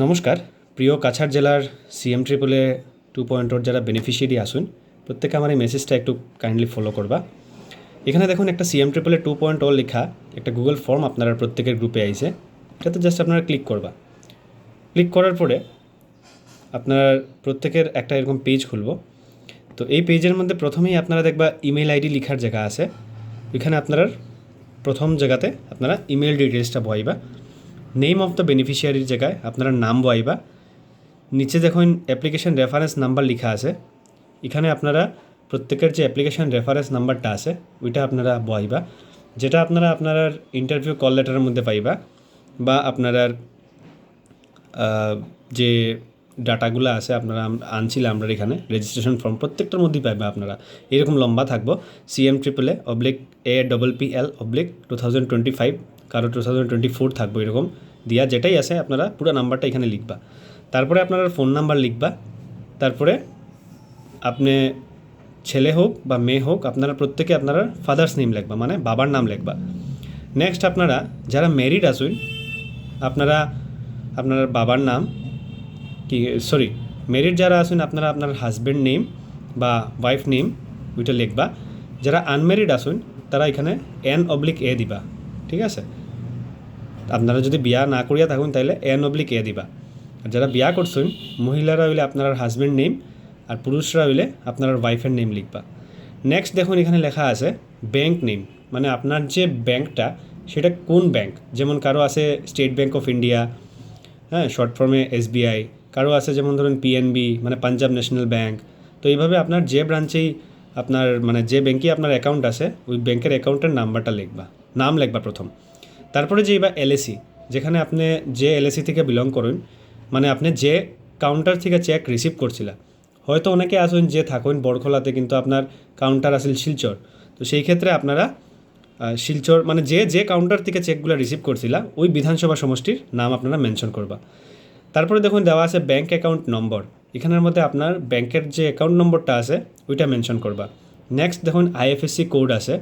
নমস্কার প্রিয় কাছাড় জেলার সিএম ট্রিপলে 2.0 যারা বেনিফিশিয়ারি আসুন প্রত্যেকে আমার এই মেসেজটা একটু কাইন্ডলি ফলো করবা। এখানে দেখুন একটা সিএম ট্রিপলে 2.0 লেখা একটা গুগল ফর্ম আপনারা প্রত্যেকের গ্রুপে আইছে, এটাতে জাস্ট আপনারা ক্লিক করবা। ক্লিক করার পরে আপনার প্রত্যেকের একটা এরকম পেজ খুলব। তো এই পেজের মধ্যে প্রথমেই আপনারা দেখবা ইমেল আইডি লেখার জায়গা আছে, এখানে আপনারা প্রথম জায়গাতে আপনারা ইমেল ডিটেলসটা বসাইবা। নেম অফ দ্য বেনিফিশিয়ারির জায়গায় আপনারা নাম বসাইবা। নিচে দেখুন অ্যাপ্লিকেশন রেফারেন্স নাম্বার লেখা আছে, এখানে আপনারা প্রত্যেকের যে অ্যাপ্লিকেশন রেফারেন্স নাম্বারটা আছে ওইটা আপনারা বসাইবা, যেটা আপনারা আপনার ইন্টারভিউ কল লেটারের মধ্যে পাইবা বা আপনারা যে ডাটাগুলো আছে আপনারা আনছিলাম আমরা এখানে রেজিস্ট্রেশন ফর্ম প্রত্যেকটার মধ্যেই পাইবা। আপনারা এরকম লম্বা থাকবো CM/APL/2025 কারো 2024 থাকবো, এরকম দিয়া যেটাই আছে আপনারা পুরো নাম্বারটা এখানে লিখবা। তারপরে আপনারা ফোন নাম্বার লিখবা, তারপরে আপনি ছেলে হোক বা মেয়ে হোক আপনারা প্রত্যেকে আপনারা ফাদার্স নেম লিখবা, মানে বাবার নাম লিখবা। নেক্সট আপনারা যারা ম্যারিড আসুন আপনারা আপনার বাবার নাম ম্যারিড যারা আসুন আপনারা আপনার হাজব্যান্ড নেম বা ওয়াইফ নেম ওইটা লিখবা। যারা আনম্যারিড আসুন তারা এখানে N/A দিবা, ঠিক আছে। আপনারা যদি বিয়া না করিয়া থাকুন তাহলে N/A দিবা। আর যারা বিয়া করছেন মহিলারা হইলে আপনার হাজব্যান্ড নেম আর পুরুষরা হইলে আপনার ওয়াইফের নেম লিখবা। নেক্সট দেখুন এখানে লেখা আছে ব্যাংক নেম, মানে আপনার যে ব্যাংকটা সেটা কোন ব্যাংক, যেমন কারো আছে স্টেট ব্যাংক অফ ইন্ডিয়া, হ্যাঁ শর্ট ফর্মে SBI, কারো আছে যেমন ধরুন PNB মানে পাঞ্জাব ন্যাশনাল ব্যাংক। তো এইভাবে আপনার যে ব্রাঞ্চেই আপনার মানে যে ব্যাংকে আপনার অ্যাকাউন্ট আছে ওই ব্যাংকের অ্যাকাউন্টের নাম্বারটা লিখবা, নাম লিখবা প্রথম। তারপরে যে এবার LIC, যেখানে আপনি যে LIC থেকে বিলং করেন, মানে আপনি যে কাউন্টার থেকে চেক রিসিভ করছিলা, হয়তো অনেকে আসুন যে থাকুন বড়খোলাতে কিন্তু আপনার কাউন্টার আসল শিলচর, তো সেই ক্ষেত্রে আপনারা শিলচর মানে যে কাউন্টার থেকে চেকগুলো রিসিভ করছিলা ওই বিধানসভা সমষ্টির নাম আপনারা মেনশন করবা। তারপরে দেখুন দেওয়া আছে ব্যাঙ্ক অ্যাকাউন্ট নম্বর, এখানের মধ্যে আপনার ব্যাংকের যে অ্যাকাউন্ট নম্বরটা আছে ওইটা মেনশন করবা। নেক্সট দেখুন IFSC কোড আছে,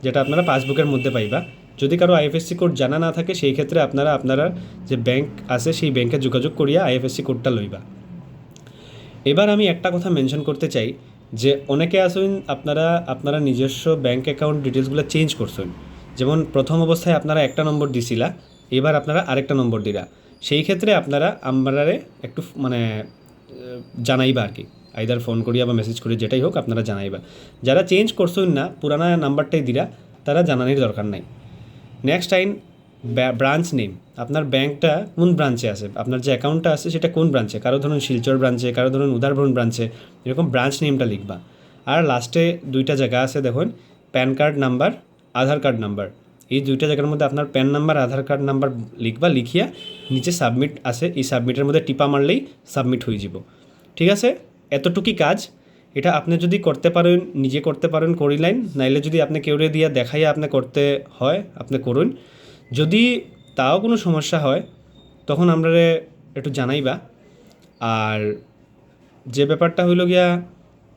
যেটা আপনারা পাসবুকের মধ্যে পাইবা। যদি কারো IFSC কোড জানা না থাকে সেই ক্ষেত্রে আপনারা যে ব্যাংক আছে সেই ব্যাংকে যোগাযোগ করিয়া IFSC কোডটা লইবা। এবার আমি একটা কথা মেনশন করতে চাই যে অনেকে আসুন আপনারা নিজস্ব ব্যাংক অ্যাকাউন্ট ডিটেলসগুলো চেঞ্জ করছেন, যেমন প্রথম অবস্থায় আপনারা একটা নম্বর দিছিলা, এবার আপনারা আরেকটা নম্বর দিলা। সেই ক্ষেত্রে আপনারা আমরারে একটু মানে জানাইবা আর কি, আইদার ফোন করিয়া বা মেসেজ করি যেটাই হোক আপনারা জানাইবা। যারা চেঞ্জ করছেন না পুরানা নাম্বারটাই দিলা তারা জানানোর দরকার নাই। নেক্সট টাইম ব্রাঞ্চ নেম, আপনার ব্যাংকটা কোন ব্রাঞ্চে আছে, আপনার যে অ্যাকাউন্টটা আছে সেটা কোন ব্রাঞ্চে, কারো ধরুন শিলচর ব্রাঞ্চে, কারো ধরুন উদারবন ব্রাঞ্চে, এরকম ব্রাঞ্চ নেমটা লিখবা। আর লাস্টে দুইটা জায়গা আছে দেখুন প্যান কার্ড নাম্বার, আধার কার্ড নাম্বার, এই দুইটা জায়গার মধ্যে আপনার প্যান নাম্বার আধার কার্ড নাম্বার লিখবা, লিখিয়া নিচে সাবমিট আছে এই সাবমিটের মধ্যে টিপা মারলেই সাবমিট হয়ে যাব, ঠিক আছে। এতটুকুই কাজ। এটা আপনি যদি করতে পারেন নিজে করতে পারেন করিলেন, নাইলে যদি আপনি কেউরে দিয়া দেখাইয়া আপনি করতে হয় আপনি করুন। যদি তাও কোনো সমস্যা হয় তখন আমরা একটু জানাইবা। আর যে ব্যাপারটা হইল গিয়া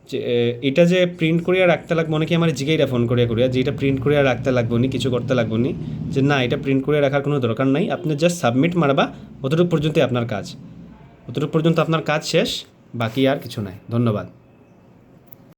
যে এটা যে প্রিন্ট করিয়া রাখতে লাগবে, অনেকে আমার জিগাইরা ফোন করিয়া যে এটা প্রিন্ট করিয়া রাখতে লাগবে নি, কিছু করতে লাগবে নি, যে না এটা প্রিন্ট করিয়া রাখার কোনো দরকার নাই, আপনি জাস্ট সাবমিট মারবা, অতটুকু পর্যন্তই আপনার কাজ, অতটুকু পর্যন্ত আপনার কাজ শেষ, বাকি আর কিছু নাই। ধন্যবাদ।